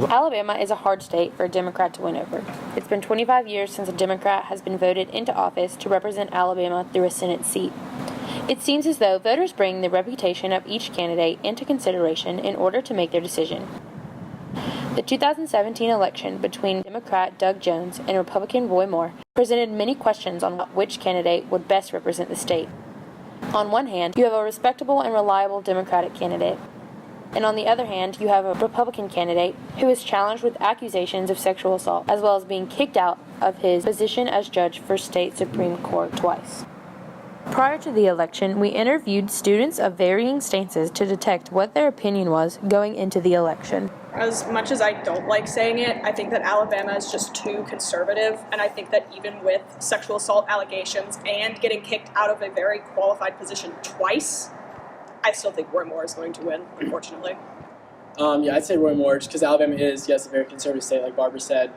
Alabama is a hard state for a Democrat to win over. It's been 25 years since a Democrat has been voted into office to represent Alabama through a Senate seat. It seems as though voters bring the reputation of each candidate into consideration in order to make their decision. The 2017 election between Democrat Doug Jones and Republican Roy Moore presented many questions on which candidate would best represent the state. On one hand, you have a respectable and reliable Democratic candidate, and on the other hand, you have a Republican candidate who is challenged with accusations of sexual assault, as well as being kicked out of his position as judge for state Supreme Court twice. Prior to the election, we interviewed students of varying stances to detect what their opinion was going into the election. As much as I don't like saying it, I think that Alabama is just too conservative, and I think that even with sexual assault allegations and getting kicked out of a very qualified position twice, I still think Roy Moore is going to win, unfortunately. Yeah, I'd say Roy Moore, just because Alabama is, yes, a very conservative state, like Barbara said.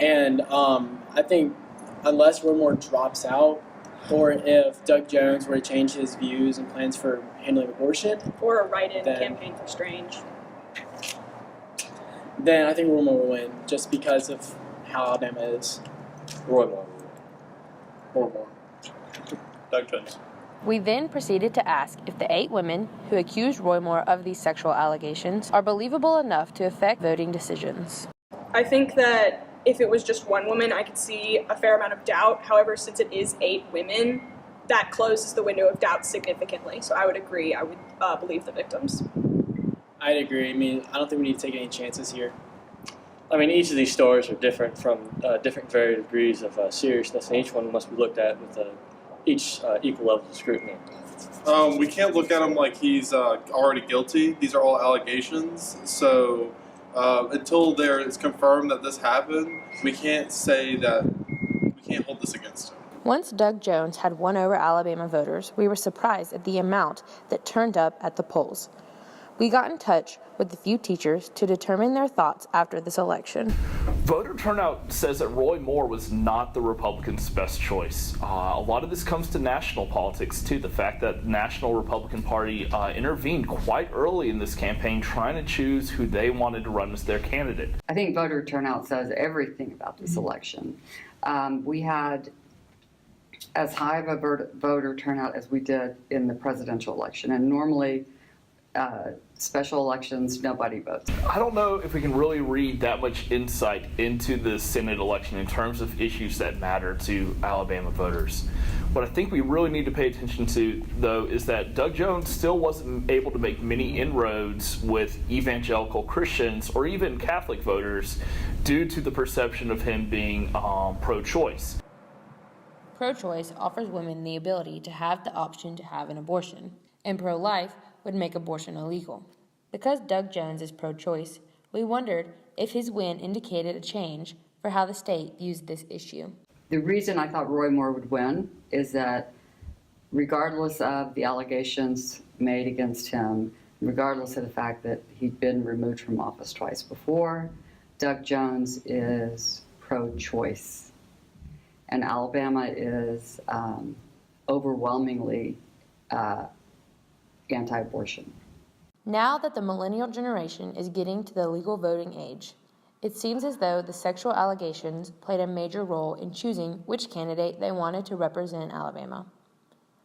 And I think unless Roy Moore drops out, or if Doug Jones were to change his views and plans for handling abortion, or a write-in campaign for Strange, then I think Roy Moore will win, just because of how Alabama is. Roy Moore. Roy Moore. Doug Jones. We then proceeded to ask if the 8 women who accused Roy Moore of these sexual allegations are believable enough to affect voting decisions. I think that if it was just one woman, I could see a fair amount of doubt. However, since it is 8 women, that closes the window of doubt significantly. So I would agree. I would believe the victims. I'd agree. I mean, I don't think we need to take any chances here. I mean, each of these stories are different from different varying degrees of seriousness, and each one must be looked at with each equal level of scrutiny. We can't look at him like he's already guilty. These are all allegations. So until there is confirmed that this happened, we can't say that we can't hold this against him. Once Doug Jones had won over Alabama voters, we were surprised at the amount that turned up at the polls. We got in touch with a few teachers to determine their thoughts after this election. Voter turnout says that Roy Moore was not the Republicans' best choice. A lot of this comes to national politics, too. The fact that the National Republican Party intervened quite early in this campaign trying to choose who they wanted to run as their candidate. I think voter turnout says everything about this election. We had as high of a voter turnout as we did in the presidential election, and normally special elections, nobody votes. I don't know if we can really read that much insight into the Senate election in terms of issues that matter to Alabama voters. What I think we really need to pay attention to, though, is that Doug Jones still wasn't able to make many inroads with evangelical Christians or even Catholic voters due to the perception of him being pro-choice. Pro-choice offers women the ability to have the option to have an abortion, and pro-life would make abortion illegal. Because Doug Jones is pro-choice, we wondered if his win indicated a change for how the state views this issue. The reason I thought Roy Moore would win is that regardless of the allegations made against him, regardless of the fact that he'd been removed from office twice before, Doug Jones is pro-choice. And Alabama is overwhelmingly anti-abortion. Now that the millennial generation is getting to the legal voting age, it seems as though the sexual allegations played a major role in choosing which candidate they wanted to represent Alabama.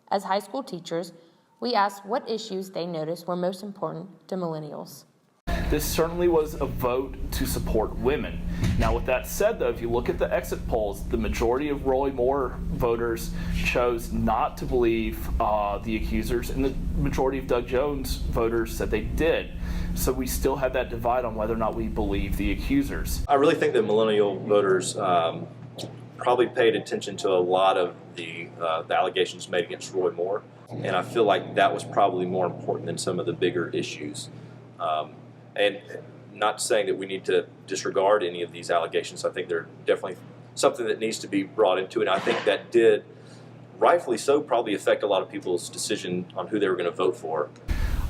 As high school teachers, we asked what issues they noticed were most important to millennials. This certainly was a vote to support women. Now, with that said, though, if you look at the exit polls, the majority of Roy Moore voters chose not to believe the accusers, and the majority of Doug Jones voters said they did. So we still have that divide on whether or not we believe the accusers. I really think that millennial voters probably paid attention to a lot of the allegations made against Roy Moore, and I feel like that was probably more important than some of the bigger issues. And not saying that we need to disregard any of these allegations. I think they're definitely something that needs to be brought into it. And I think that did, rightfully so, probably affect a lot of people's decision on who they were going to vote for.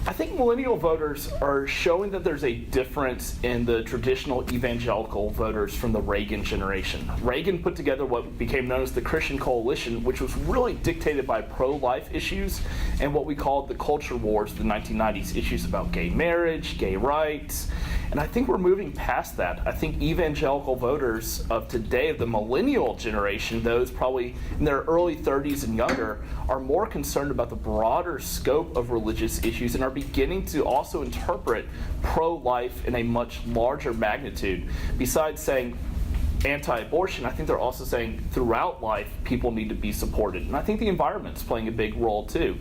I think millennial voters are showing that there's a difference in the traditional evangelical voters from the Reagan generation. Reagan put together what became known as the Christian Coalition, which was really dictated by pro-life issues and what we called the culture wars of the 1990s, issues about gay marriage, gay rights. And I think we're moving past that. I think evangelical voters of today, of the millennial generation, those probably in their early 30s and younger, are more concerned about the broader scope of religious issues and are beginning to also interpret pro-life in a much larger magnitude. Besides saying anti-abortion, I think they're also saying throughout life people need to be supported. And I think the environment's playing a big role too.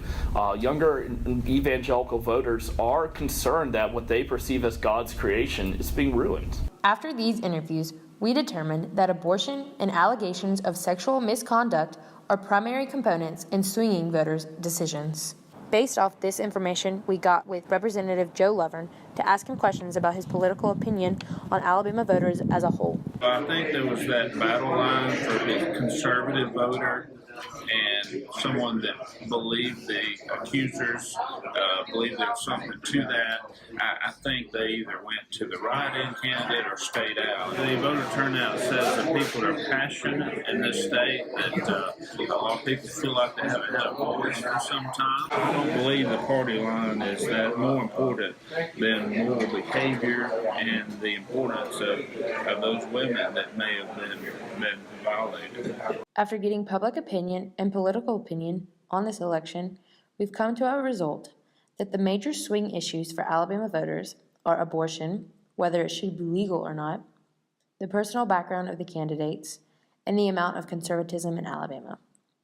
Younger evangelical voters are concerned that what they perceive as God's creation is being ruined. After these interviews, we determined that abortion and allegations of sexual misconduct are primary components in swinging voters' decisions. Based off this information, we got with Representative Joe Lovern to ask him questions about his political opinion on Alabama voters as a whole. I think there was that battle line for the conservative voter and someone that believed the accusers, believed there was something to that. I think they either went to the write-in candidate or stayed out. The voter turnout says that people are passionate in this state, that a lot of people feel like they haven't had a voice for some time. I don't believe the party line is that more important than moral behavior and the importance of those women that may have been violated. After getting public opinion and political opinion on this election, we've come to a result that the major swing issues for Alabama voters are abortion, whether it should be legal or not, the personal background of the candidates, and the amount of conservatism in Alabama.